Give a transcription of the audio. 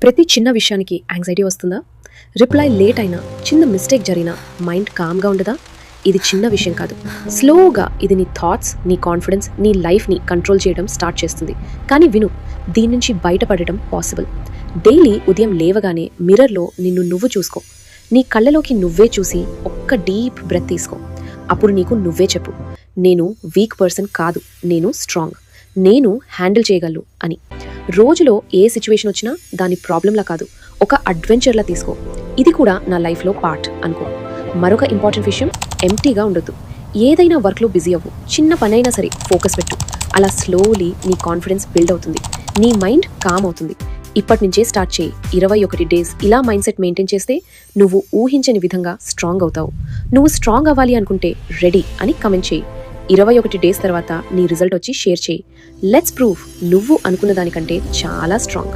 ప్రతి చిన్న విషయానికి యాంగ్జైటీ వస్తుందా? రిప్లై లేట్ అయినా, చిన్న మిస్టేక్ జరిగినా మైండ్ కామ్గా ఉండదా? ఇది చిన్న విషయం కాదు. స్లోగా ఇది నీ థాట్స్, నీ కాన్ఫిడెన్స్, నీ లైఫ్ని కంట్రోల్ చేయడం స్టార్ట్ చేస్తుంది. కానీ విను, దీని నుంచి బయటపడటం పాసిబుల్. డైలీ ఉదయం లేవగానే మిర్రర్లో నిన్ను నువ్వు చూసుకో. నీ కళ్ళలోకి నువ్వే చూసి ఒక్క డీప్ బ్రెత్ తీసుకో. అప్పుడు నీకు నువ్వే చెప్పు, నేను వీక్ పర్సన్ కాదు, నేను స్ట్రాంగ్, నేను హ్యాండిల్ చేయగలను అని. రోజులో ఏ సిచ్యువేషన్ వచ్చినా దాని ప్రాబ్లంలా కాదు, ఒక అడ్వెంచర్లా తీసుకో. ఇది కూడా నా లైఫ్లో పార్ట్ అనుకో. మరొక ఇంపార్టెంట్ విషయం, ఎంప్టీగా ఉండొద్దు. ఏదైనా వర్క్లో బిజీ అవ్వు, చిన్న పనైనా సరే ఫోకస్ పెట్టు. అలా స్లోలీ నీ కాన్ఫిడెన్స్ బిల్డ్ అవుతుంది, నీ మైండ్ కామ్ అవుతుంది. ఇప్పటి నుంచే స్టార్ట్ చేయి. 21 డేస్ ఇలా మైండ్ సెట్ మెయింటైన్ చేస్తే నువ్వు ఊహించని విధంగా స్ట్రాంగ్ అవుతావు. నువ్వు స్ట్రాంగ్ అవ్వాలి అనుకుంటే రెడీ అని కమెంట్ చేయి. 21 డేస్ తర్వాత నీ రిజల్ట్ వచ్చి షేర్ చేయి. లెట్స్ ప్రూవ్ నువ్వు అనుకున్న దానికంటే చాలా స్ట్రాంగ్.